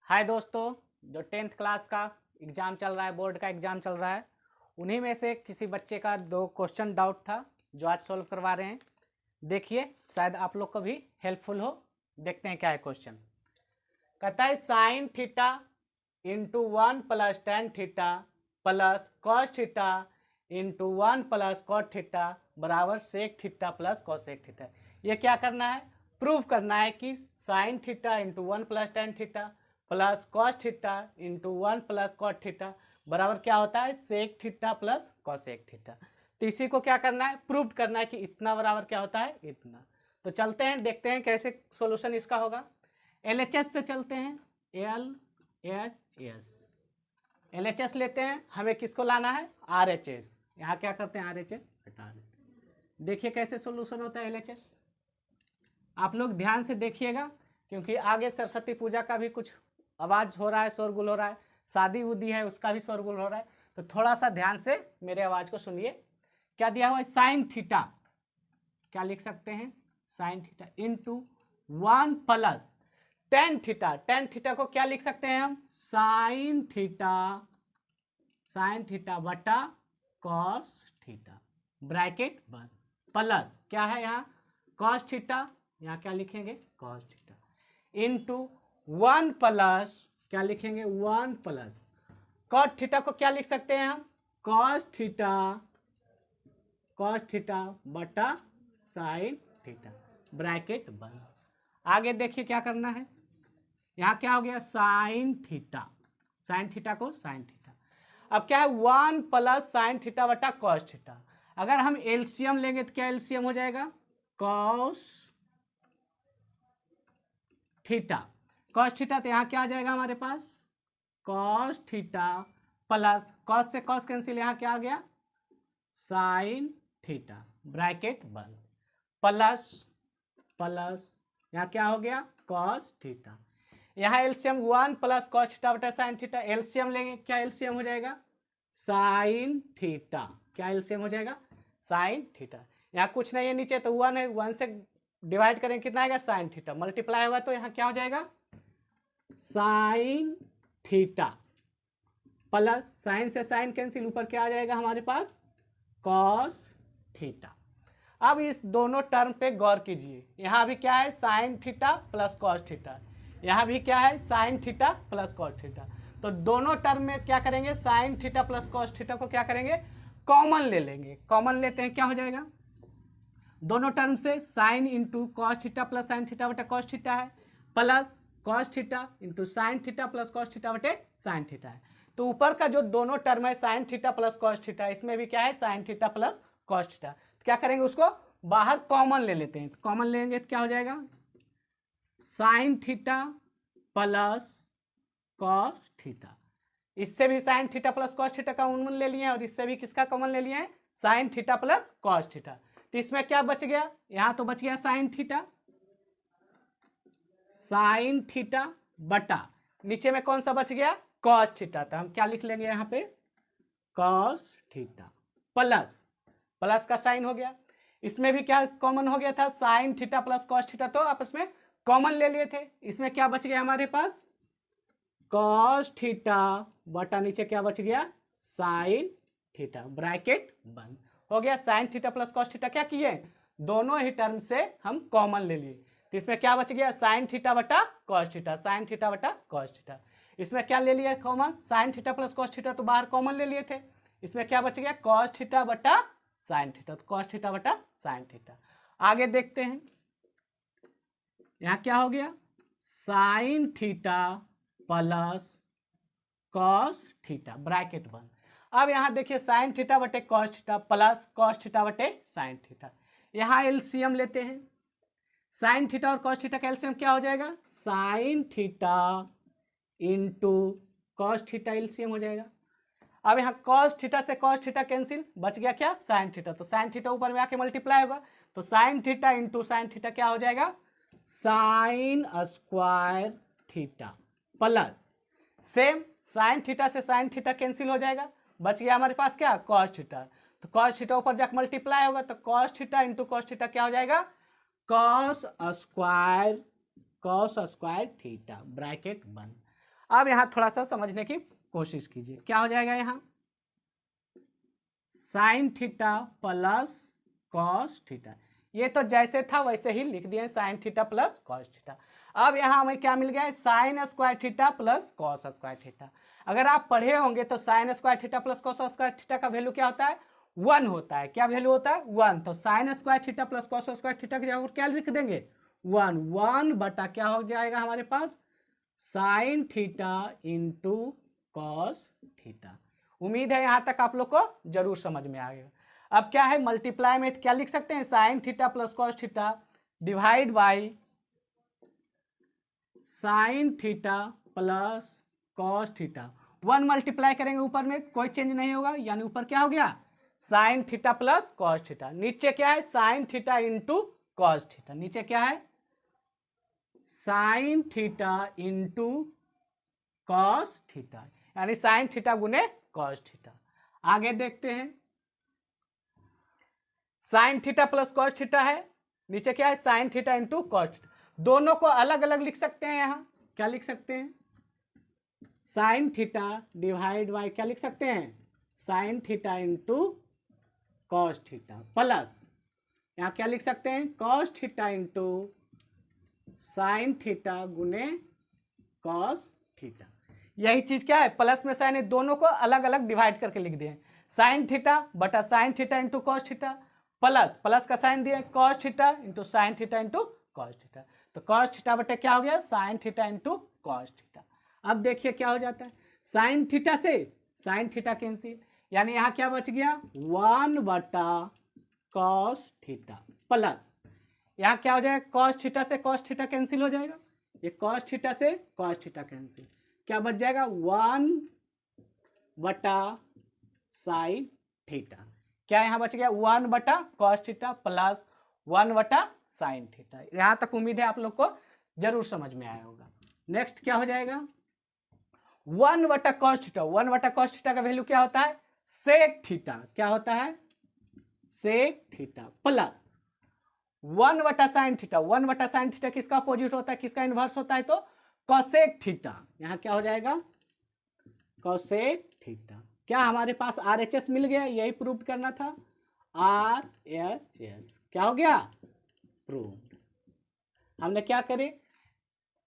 हाय दोस्तों, जो 10th class का एग्ज़ाम चल रहा है, बोर्ड का एग्ज़ाम चल रहा है, उन्हीं में से किसी बच्चे का 2 क्वेश्चन डाउट था जो आज सॉल्व करवा रहे हैं। देखिए, शायद आप लोग को भी हेल्पफुल हो। देखते हैं क्या है क्वेश्चन। कहता है sine theta into 1 plus tan theta plus cos theta into 1 plus cot theta बराबर sec theta plus cosec theta. ये क्या करना है? प्रूव करना है कि sine theta into 1 plus tan theta plus cos theta into 1 plus cot theta बराबर क्या होता है? Sec theta plus cosec theta. तो इसी को क्या करना है? प्रूव करना है कि इतना बराबर क्या होता है? इतना। तो चलते हैं, देखते हैं कैसे सॉल्यूशन इसका होगा। LHS से चलते हैं। LHS लेते हैं। हमें किसको लाना है? RHS। यहाँ क्या करते हैं? RHS हटा देते हैं। देखिए कैसे सॉल्यूशन होता है LHS। आप लोग ध्यान से देखिएगा, क्योंकि आगे सरस्वती पूजा का भी कुछ आवाज़ हो रहा है, शोरगुल हो रहा है, शादी उदी है उसका भी शोरगुल हो रहा है। तो थोड़ा सा ध्यान से मेरे आवाज़ को सुनिए। क्या दिया हुआ है? Sine theta. क्या लिख सकते हैं? Sign theta into 1 plus tan theta. Tan theta को क्या लिख सकते हैं हम? साइन थीटा बटा कॉस थीटा, ब्रैकेट बंद, प्लस क्या है यहाँ? Cos theta. यहाँ क्या लिखेंगे? कॉस थीटा इंटू 1 प्लस क्या लिखेंगे? 1 प्लस कॉट थीटा को क्या लिख सकते हैं हम? कॉस थीटा बटा साइन थीटा, ब्रैकेट बंद। आगे देखिए क्या करना है। यहाँ क्या हो गया? साइन थीटा को साइन थीटा। अब क्या है? 1 प्लस साइन थीटा बटा कॉस थीटा। अगर हम एलसीएम लेंगे तो क्या एलसीएम हो जाएगा? Cos theta. कॉस थीटा तो यहाँ क्या आ जाएगा हमारे पास? कॉस थीटा प्लस कॉस से कॉस कैंसिल, यहाँ क्या आ गया? साइन थीटा, ब्रैकेट बंद, प्लस यहाँ क्या हो गया? Cos theta. यहाँ एलसीएम 1 प्लस कॉस थीटा बटा साइन थीटा। एलसीएम लेंगे, क्या एलसीएम हो जाएगा? Sine theta. क्या एलसीएम हो जाएगा? Sine theta. यहाँ कुछ नहीं है नीचे, तो 1 है, 1 से डिवाइड करें कितना आएगा? Sine theta. मल्टीप्लाई होगा तो यहाँ क्या हो जाएगा? साइन थीटा प्लस साइन से साइन कैंसिल, ऊपर क्या आ जाएगा हमारे पास? Cos theta. अब इस दोनों टर्म पे गौर कीजिए। यहाँ भी क्या है? Sine theta plus cos theta. यहाँ भी क्या है? Sine theta plus cos theta. तो दोनों टर्म में क्या करेंगे? Sine theta plus cos theta को क्या करेंगे? कॉमन ले लेंगे। कॉमन लेते हैं, क्या हो जाएगा? दोनों टर्म से sine into cos theta plus sine theta बटे कॉस थीटा है, plus cos theta into sine theta plus cos theta बटे साइन थीटा है। तो ऊपर का जो दोनों टर्म है sine theta plus cos theta, इसमें भी क्या है? Sine theta plus cos theta. क्या करेंगे? उसको बाहर कॉमन ले लेते हैं। तो कॉमन लेंगे तो क्या हो जाएगा? Sine theta plus cos theta. इससे भी sine theta plus cos theta का कॉमन ले लिए हैं, और इससे भी किसका कॉमन ले लिए हैं? Sine theta plus cos theta. तो इसमें क्या बच गया? यहां तो बच गया साइन थीटा बटा नीचे में कौन सा बच गया? Cos theta. तो हम क्या लिख लेंगे यहाँ पे? कॉस थीटा प्लस का साइन हो गया। इसमें भी क्या कॉमन हो गया था? Sine theta plus cos theta, तो आपस में कॉमन ले लिए थे। इसमें क्या बच गया हमारे पास? कॉस थीटा बटा नीचे क्या बच गया? साइन थीटा, ब्रैकेट बंद हो गया। Sine theta plus cos theta क्या किए? दोनों ही टर्म से हम कॉमन ले लिए। तो इसमें क्या बच गया? साइन थीटा बटा कॉस थीटा, साइन थीटा बटा कॉस थीटा। इसमें क्या ले लिया common? Sine theta plus cos theta तो बाहर कॉमन ले लिए थे। इसमें क्या बच गया? कॉस थीटा बटा साइन थीटा, तो कॉस थीटा बटा साइन थीटा। आगे देखते हैं। यहाँ क्या हो गया? Sine theta plus cos theta, bracket बंद। अब यहाँ देखिए साइन थीटा बटे cos theta plus cos theta बटे साइन थीटा। यहाँ एलसीएम लेते हैं। साइन थीटा और कॉस थीटा का एलसीएम क्या हो जाएगा? Sign theta into cos theta, LCM हो जाएगा। अब यहाँ कॉस थीटा से कॉस थीटा कैंसिल, बच गया क्या? Sine theta. तो साइन थीटा ऊपर में आके मल्टीप्लाई होगा, तो sign theta into sine theta क्या हो जाएगा? Sine square theta plus same sine theta से साइन थीटा कैंसिल हो जाएगा, बच गया हमारे पास क्या? Cos theta. तो कॉस थीटा ऊपर जाकर मल्टीप्लाई होगा, तो cos theta into cos theta क्या हो जाएगा? कॉस स्क्वायर थीटा, ब्रैकेट बंद। अब यहाँ थोड़ा सा समझने की कोशिश कीजिए, क्या हो जाएगा यहाँ sine theta plus cos theta, ये तो जैसे था वैसे ही लिख दिए sine theta plus cos theta. अब यहाँ हमें क्या मिल गया sine square theta plus cos square theta. अगर आप पढ़े होंगे तो sine square theta plus cos square theta का वैल्यू क्या होता है 1 होता है। क्या वैल्यू होता है 1। तो sine square theta plus cos square theta की जगह क्या लिख देंगे 1 बटा क्या हो जाएगा हमारे पास sine theta into cos theta. उम्मीद है यहां तक आप लोग को जरूर समझ में आएगा। अब क्या है मल्टीप्लाई में क्या लिख सकते हैं sine theta plus cos theta divide by sine theta plus cos theta. 1 multiply करेंगे ऊपर में कोई चेंज नहीं होगा, यानी ऊपर क्या हो गया sine theta plus cos theta, नीचे क्या है sine theta into cos theta, नीचे क्या है sine theta into cos theta, यानी साइन थीटा गुने कॉस थीटा। आगे देखते हैं sine theta plus cos theta है, नीचे क्या है sine theta into cos theta. दोनों को अलग अलग लिख सकते हैं, यहां क्या लिख सकते हैं साइन थीटा डिवाइड बाई क्या लिख सकते हैं sign theta into cos theta plus यहाँ क्या लिख सकते हैं cos theta into sine theta गुने कॉस थीटा। यही चीज क्या है प्लस में साइन, दोनों को अलग अलग डिवाइड करके लिख दिए साइन थीटा बटा sign theta into cos theta plus plus का साइन दिए cos theta into sine theta into cos theta. तो कॉस थीटा बटे क्या हो गया sign theta into cos theta. अब देखिए क्या हो जाता है साइन थीटा से साइन थीटा कैंसिल, यानी यहाँ क्या बच गया 1 बटा कॉस थीटा प्लस यहाँ क्या हो जाएगा कॉस थीटा से कॉस थीटा कैंसिल हो जाएगा, ये कॉस थीटा से कॉस थीटा कैंसिल, क्या बच जाएगा 1 बटा साइन थीटा। क्या यहाँ बच गया 1 बटा कॉस थीटा प्लस 1 बटा साइन थीटा। यहाँ तक उम्मीद है आप लोग को जरूर समझ में आया होगा। नेक्स्ट क्या हो जाएगा 1 बटा कॉस थीटा, 1 बटा कॉस थीटा का वैल्यू क्या होता है सेक थीटा, क्या होता है सेक थीटा प्लस 1 बटा साइन थीटा, 1 बटा साइन थीटा किसका अपोजिट होता है किसका इनवर्स होता है तो कॉसेक थीटा, यहाँ क्या हो जाएगा कॉसेक थीटा। क्या हमारे पास RHS मिल गया, यही प्रूव करना था RHS क्या हो गया प्रूव। हमने क्या करे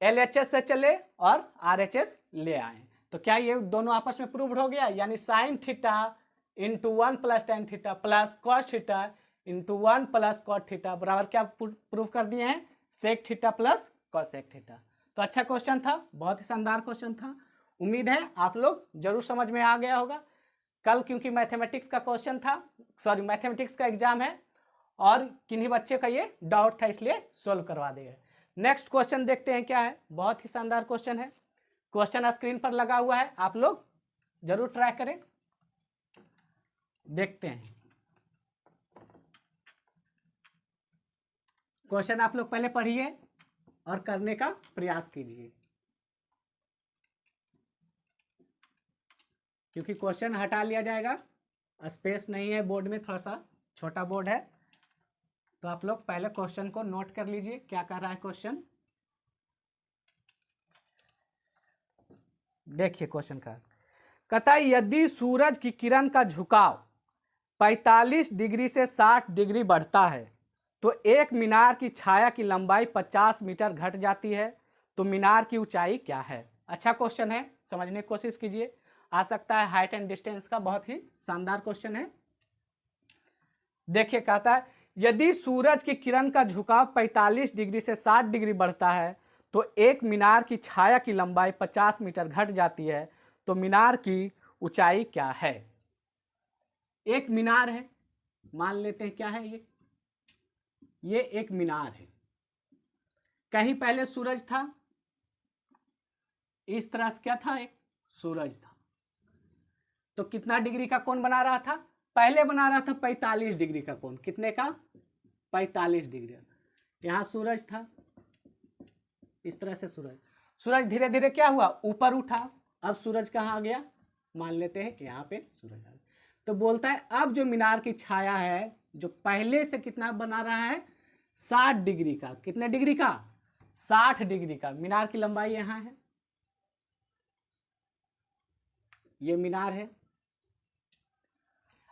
LHS से चले और RHS ले आए, तो क्या ये दोनों आपस में प्रूव्ड हो गया, यानी sine theta into 1 plus tan theta plus cos theta into 1 plus cot theta बराबर क्या प्रूव कर दिए हैं sec theta plus cosec theta. तो अच्छा क्वेश्चन था, बहुत ही शानदार क्वेश्चन था। उम्मीद है आप लोग जरूर समझ में आ गया होगा। कल क्योंकि मैथमेटिक्स का क्वेश्चन था, सॉरी मैथमेटिक्स का एग्जाम है और किन्हीं बच्चे का ये डाउट था इसलिए सोल्व करवा देगा। नेक्स्ट क्वेश्चन देखते हैं क्या है, बहुत ही शानदार क्वेश्चन है। क्वेश्चन स्क्रीन पर लगा हुआ है, आप लोग जरूर ट्राई करें। देखते हैं क्वेश्चन, आप लोग पहले पढ़िए और करने का प्रयास कीजिए, क्योंकि क्वेश्चन हटा लिया जाएगा, स्पेस नहीं है बोर्ड में, थोड़ा सा छोटा बोर्ड है। तो आप लोग पहले क्वेश्चन को नोट कर लीजिए क्या कह रहा है क्वेश्चन। देखिए क्वेश्चन का कहता है यदि सूरज की किरण का झुकाव 45 डिग्री से 60 डिग्री बढ़ता है तो एक मीनार की छाया की लंबाई 50 मीटर घट जाती है, तो मीनार की ऊंचाई क्या है। अच्छा क्वेश्चन है, समझने की कोशिश कीजिए, आ सकता है हाइट एंड डिस्टेंस का, बहुत ही शानदार क्वेश्चन है। देखिए कहता है यदि सूरज की किरण का झुकाव 45 डिग्री से 60 डिग्री बढ़ता है तो एक मीनार की छाया की लंबाई 50 मीटर घट जाती है, तो मीनार की ऊंचाई क्या है। एक मीनार है, मान लेते हैं क्या है ये एक मीनार है, कहीं पहले सूरज था, इस तरह से क्या था एक सूरज था, तो कितना डिग्री का कोण बना रहा था, पहले बना रहा था 45 डिग्री का कोण, कितने का 45 डिग्री। यहां सूरज था, इस तरह से सूरज धीरे धीरे क्या हुआ ऊपर उठा, अब सूरज कहाँ आ गया, मान लेते हैं यहाँ पे सूरज आ गया। तो बोलता है अब जो मीनार की छाया है जो पहले से कितना बना रहा है 60 डिग्री का, कितने डिग्री का 60 डिग्री का, मीनार की लंबाई यहाँ है, ये मीनार है।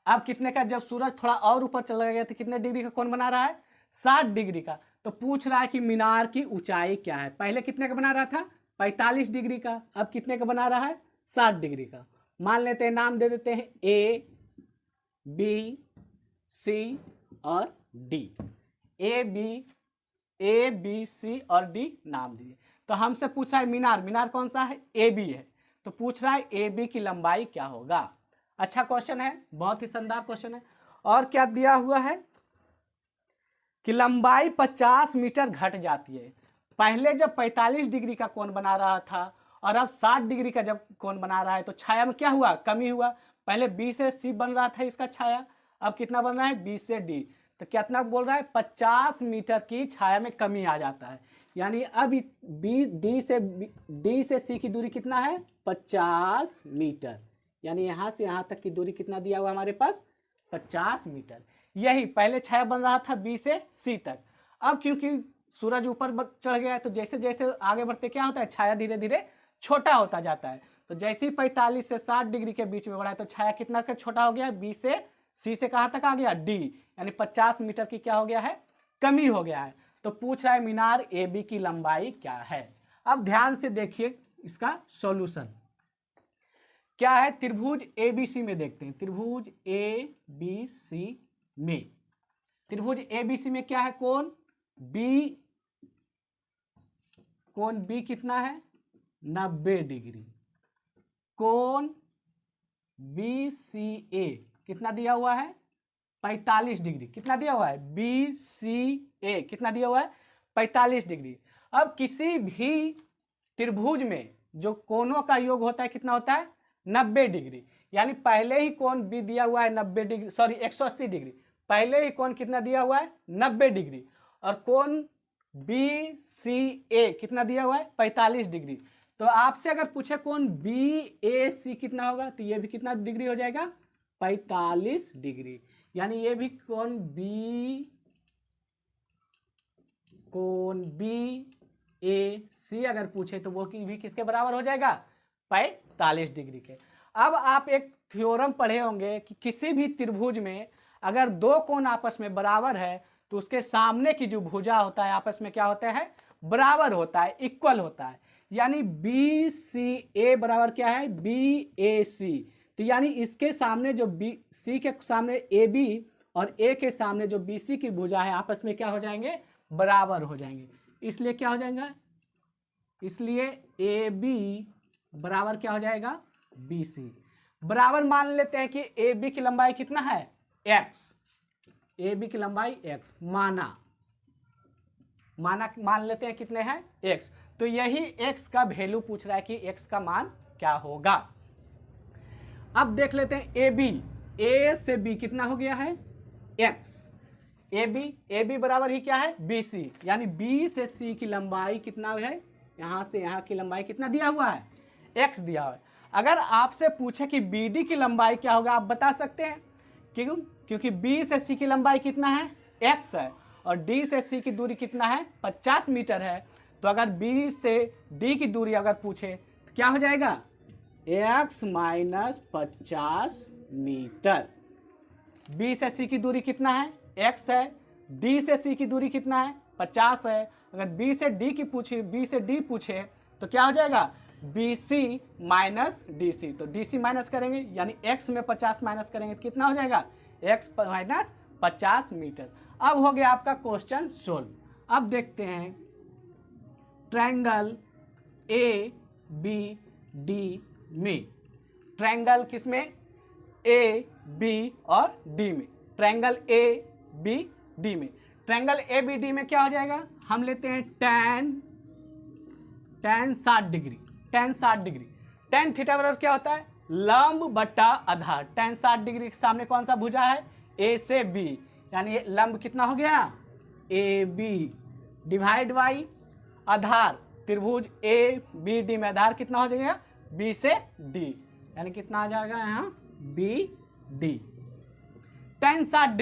अब कितने का, जब सूरज थोड़ा और ऊपर चला गया तो कितने डिग्री का कोण बना रहा है, 60 डिग्री का। तो पूछ रहा है कि मीनार की ऊंचाई क्या है। पहले कितने का बना रहा था, 45 डिग्री का, अब कितने का बना रहा है, 60 डिग्री का। मान लेते हैं, नाम दे देते हैं ए बी सी और डी। ए बी सी और डी नाम दिए। तो हमसे पूछा है मीनार, मीनार कौन सा है, ए बी है। तो पूछ रहा है ए बी की लंबाई क्या होगा। अच्छा क्वेश्चन है, बहुत ही शानदार क्वेश्चन है। और क्या दिया हुआ है कि लंबाई 50 मीटर घट जाती है। पहले जब 45 डिग्री का कोण बना रहा था और अब 60 डिग्री का जब कोण बना रहा है तो छाया में क्या हुआ, कमी हुआ। पहले बी से सी बन रहा था इसका छाया, अब कितना बन रहा है, बी से डी। तो कितना बोल रहा है, 50 मीटर की छाया में कमी आ जाता है। यानी अब डी से सी की दूरी कितना है, 50 मीटर। यानी यहाँ से यहाँ तक की दूरी कितना दिया हुआ हमारे पास, 50 मीटर। यही पहले छाया बन रहा था बी से सी तक। अब क्योंकि सूरज ऊपर चढ़ गया है तो जैसे जैसे आगे बढ़ते क्या होता है, छाया धीरे धीरे छोटा होता जाता है। तो जैसे ही 45 से 60 डिग्री के बीच में बढ़ा है तो छाया कितना का छोटा हो गया, बी से सी से कहाँ तक आ गया, डी। यानी 50 मीटर की क्या हो गया है, कमी हो गया है। तो पूछ रहा है मीनार ए बी की लंबाई क्या है। अब ध्यान से देखिए इसका सॉल्यूशन क्या है। त्रिभुज एबीसी में देखते हैं, त्रिभुज एबीसी में, त्रिभुज एबीसी में क्या है, कोण बी कितना है, 90 डिग्री। कोण BCA कितना दिया हुआ है, 45 डिग्री। कितना दिया हुआ है, BCA कितना दिया हुआ है, 45 डिग्री। अब किसी भी त्रिभुज में जो कोणों का योग होता है कितना होता है, 90 डिग्री। यानी पहले ही कोण बी दिया हुआ है 90 डिग्री, सॉरी 180 डिग्री। पहले ही कोण कितना दिया हुआ है, 90 डिग्री। और कोण BCA कितना दिया हुआ है, 45 डिग्री। तो आपसे अगर पूछे कोण BAC कितना होगा तो ये भी कितना डिग्री हो जाएगा, 45 डिग्री। यानी ये भी कोण BAC अगर पूछे तो वो भी किसके बराबर हो जाएगा, 45 डिग्री के। अब आप एक थ्योरम पढ़े होंगे कि किसी भी त्रिभुज में अगर दो कोण आपस में बराबर है तो उसके सामने की जो भुजा होता है आपस में क्या होता है, बराबर होता है, इक्वल होता है। यानी BCA बराबर क्या है, BAC। तो यानी इसके सामने जो BC के सामने AB और A के सामने जो BC की भुजा है आपस में क्या हो जाएंगे, बराबर हो जाएंगे। इसलिए क्या हो जाएगा, इसलिए AB बराबर क्या हो जाएगा, BC। बराबर मान लेते हैं कि AB की लंबाई कितना है, x। AB की लंबाई x मान लेते हैं कितने हैं, x। तो यही x का वैल्यू पूछ रहा है कि x का मान क्या होगा। अब देख लेते हैं AB, A से B कितना हो गया है, x। AB बराबर ही क्या है, BC। यानी B से C की लंबाई कितना है, यहाँ से यहाँ की लंबाई कितना दिया हुआ है, x दिया हुआ है। अगर आपसे पूछे कि BD की लंबाई क्या होगा, आप बता सकते हैं। क्यों, क्योंकि B से C की लंबाई कितना है, x है, और D से C की दूरी कितना है, 50 मीटर है। तो अगर B से D की दूरी अगर पूछे तो क्या हो जाएगा, x माइनस 50 मीटर। B से C की दूरी कितना है, x है, D से C की दूरी कितना है, 50 है। अगर B से D पूछे तो क्या हो जाएगा, BC माइनस DC। तो DC माइनस करेंगे यानी x में 50 माइनस करेंगे तो कितना हो जाएगा, x माइनस 50 मीटर। अब हो गया आपका क्वेश्चन सोल्व। अब देखते हैं ट्रायंगल ABD में, ट्रायंगल किसमें, AB और D में, ट्रायंगल ABD में। ट्रायंगल ABD में क्या हो जाएगा, हम लेते हैं tan 60 डिग्री। tan थीटा बराबर क्या होता है, लंब बटा आधार। tan 60 डिग्री के सामने कौन सा भुजा है, A से B। यानी लंब कितना हो गया, AB डिवाइड बाई आधार, त्रिभुज ABD में आधार कितना हो जाएगा, B से D। यानी कितना आ जाएगा यहाँ BD। tan 60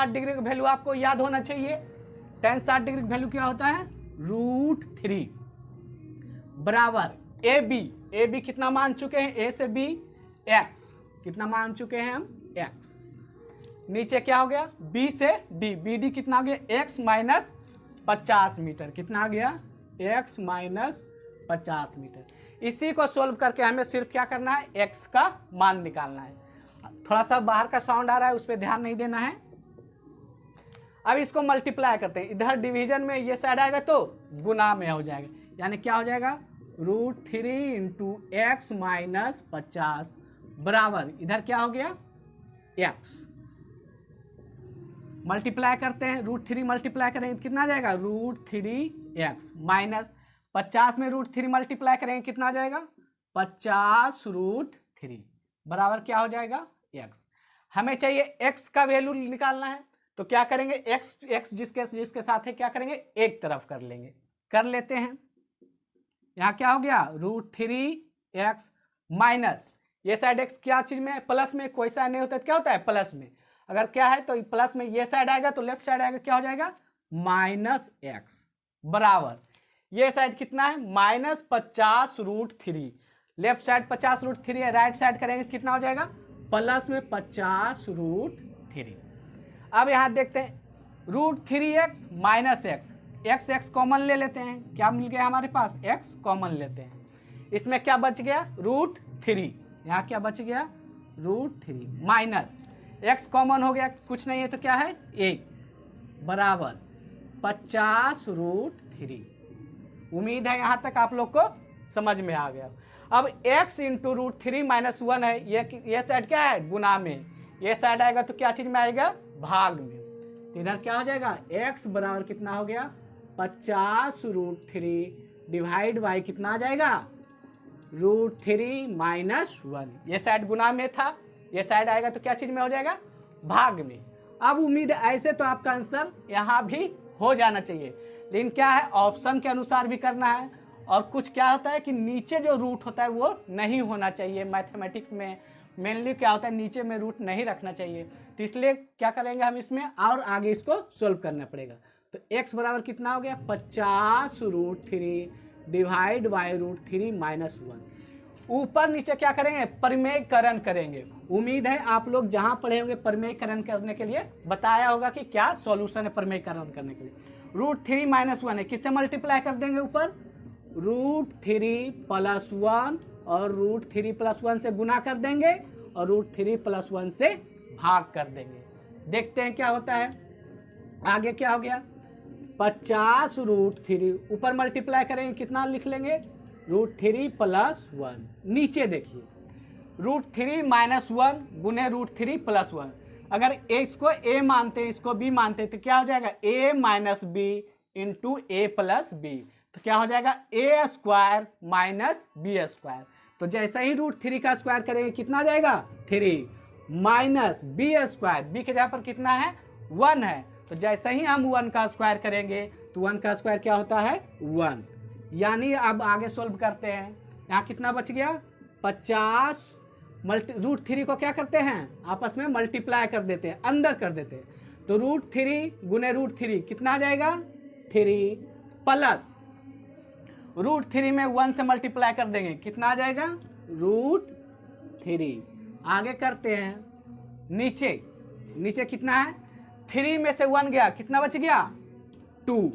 डिग्री का वैल्यू आपको याद होना चाहिए। tan 60 डिग्री का वैल्यू क्या होता है, √3 बराबर AB कितना मान चुके हैं, A से B x, कितना मान चुके हैं हम x। नीचे क्या हो गया b से d, bd कितना हो गया x माइनस 50 मीटर, कितना आ गया x माइनस 50 मीटर। इसी को सोल्व करके हमें सिर्फ क्या करना है, x का मान निकालना है। थोड़ा सा बाहर का साउंड आ रहा है, उस पर ध्यान नहीं देना है। अब इसको मल्टीप्लाई करते हैं, इधर डिवीजन में ये साइड आएगा तो गुना में हो जाएगा, यानी क्या हो जाएगा √3 इंटू एक्स माइनस 50 बराबर इधर क्या हो गया x। मल्टीप्लाई करते हैं, √3 मल्टीप्लाई करेंगे कितना आ जाएगा √3x माइनस 50 में √3 मल्टीप्लाई करेंगे कितना आ जाएगा 50√3 बराबर क्या हो जाएगा x। हमें चाहिए x का वैल्यू निकालना है, तो क्या करेंगे x जिसके साथ है क्या करेंगे एक तरफ कर लेंगे, कर लेते हैं। यहाँ क्या हो गया √3x माइनस ये साइड x क्या चीज में प्लस में, कोई साइड नहीं होता है क्या होता है प्लस में, अगर क्या है तो प्लस में ये साइड आएगा तो लेफ्ट साइड आएगा क्या हो जाएगा -x बराबर ये साइड कितना है -50√3, लेफ्ट साइड 50√3 है, राइट साइड करेंगे कितना हो जाएगा प्लस में 50√3। अब यहाँ देखते हैं √3x माइनस x कॉमन ले लेते हैं, क्या मिल गया हमारे पास x कॉमन लेते हैं, इसमें क्या बच गया √3, यहाँ क्या बच गया √3 माइनस x कॉमन हो गया कुछ नहीं है तो क्या है 1 बराबर 50√3। उम्मीद है यहाँ तक आप लोग को समझ में आ गया। अब x इंटू √3 माइनस 1 है, ये साइड क्या है गुना में, ये साइड आएगा तो क्या चीज में आएगा भाग में, तो इधर क्या हो जाएगा x बराबर कितना हो गया 50√3 डिवाइड बाई कितना आ जाएगा √3 माइनस 1, ये साइड गुना में था, ये साइड आएगा तो क्या चीज में हो जाएगा भाग में। अब उम्मीद है ऐसे तो आपका आंसर यहाँ भी हो जाना चाहिए, लेकिन क्या है ऑप्शन के अनुसार भी करना है, और कुछ क्या होता है कि नीचे जो रूट होता है वो नहीं होना चाहिए। मैथमेटिक्स में मेनली क्या होता है नीचे में रूट नहीं रखना चाहिए, तो इसलिए क्या करेंगे हम इसमें और आगे इसको सोल्व करना पड़ेगा। तो x बराबर कितना हो गया 50√3 डिवाइड बाई √3 माइनस 1। ऊपर नीचे क्या करेंगे परिमेयकरण करेंगे। उम्मीद है आप लोग जहां पढ़े होंगे परिमेयकरण करने के लिए बताया होगा कि क्या सॉल्यूशन है परिमेयकरण करने के लिए। √3 माइनस 1 है, किससे मल्टीप्लाई कर देंगे ऊपर √3 प्लस 1 और √3 प्लस 1 से गुना कर देंगे और √3 प्लस 1 से भाग कर देंगे। देखते हैं क्या होता है। आगे क्या हो गया 50√3 ऊपर मल्टीप्लाई करेंगे कितना लिख लेंगे √3 प्लस 1। नीचे देखिए √3 माइनस 1 गुने √3 प्लस 1, अगर इसको a मानते हैं इसको b मानते हैं तो क्या हो जाएगा a minus b into a plus b, तो क्या हो जाएगा a square minus b square. तो जैसे ही √3 का स्क्वायर करेंगे कितना आ जाएगा 3 माइनस b स्क्वायर, b के जगह पर कितना है 1 है, तो जैसे ही हम 1 का स्क्वायर करेंगे तो 1 का स्क्वायर क्या होता है 1। यानी अब आगे सोल्व करते हैं, यहाँ कितना बच गया 50 √3 को क्या करते हैं आपस में मल्टीप्लाई कर देते हैं, अंदर कर देते हैं, तो √3 गुने √3 कितना आ जाएगा 3 प्लस √3 में 1 से मल्टीप्लाई कर देंगे कितना आ जाएगा √3। आगे करते हैं नीचे कितना है 3 में से 1 गया कितना बच गया 2।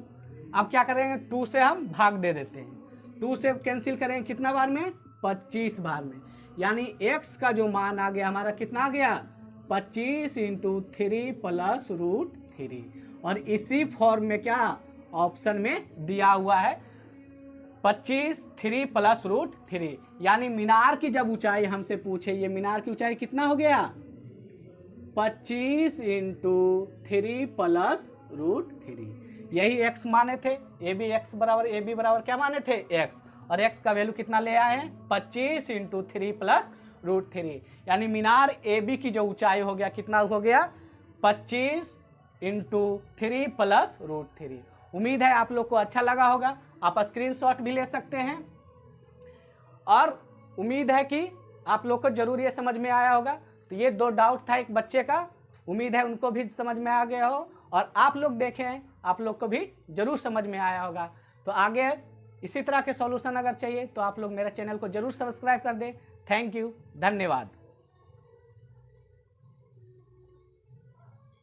अब क्या करेंगे 2 से हम भाग दे देते हैं, 2 से कैंसिल करेंगे कितना बार में 25 बार में, यानी x का जो मान आ गया हमारा कितना आ गया 25 इंटू 3 प्लस √3, और इसी फॉर्म में क्या ऑप्शन में दिया हुआ है 25 3 प्लस √3। यानी मीनार की जब ऊंचाई हमसे पूछे, ये मीनार की ऊंचाई कितना हो गया 25 इंटू 3 प्लस √3, यही x माने थे, ए बी बराबर क्या माने थे x, और x का वैल्यू कितना ले आए हैं 25 इंटू 3 प्लस √3, यानी मीनार ए बी की जो ऊंचाई हो गया कितना हो गया 25 इंटू 3 प्लस √3। उम्मीद है आप लोग को अच्छा लगा होगा, आप स्क्रीनशॉट भी ले सकते हैं, और उम्मीद है कि आप लोग को जरूर ये समझ में आया होगा। तो ये 2 डाउट था एक बच्चे का, उम्मीद है उनको भी समझ में आ गया हो, और आप लोग देखें आप लोग को भी जरूर समझ में आया होगा। तो आगे इसी तरह के सॉल्यूशन अगर चाहिए तो आप लोग मेरे चैनल को जरूर सब्सक्राइब कर दें। थैंक यू, धन्यवाद।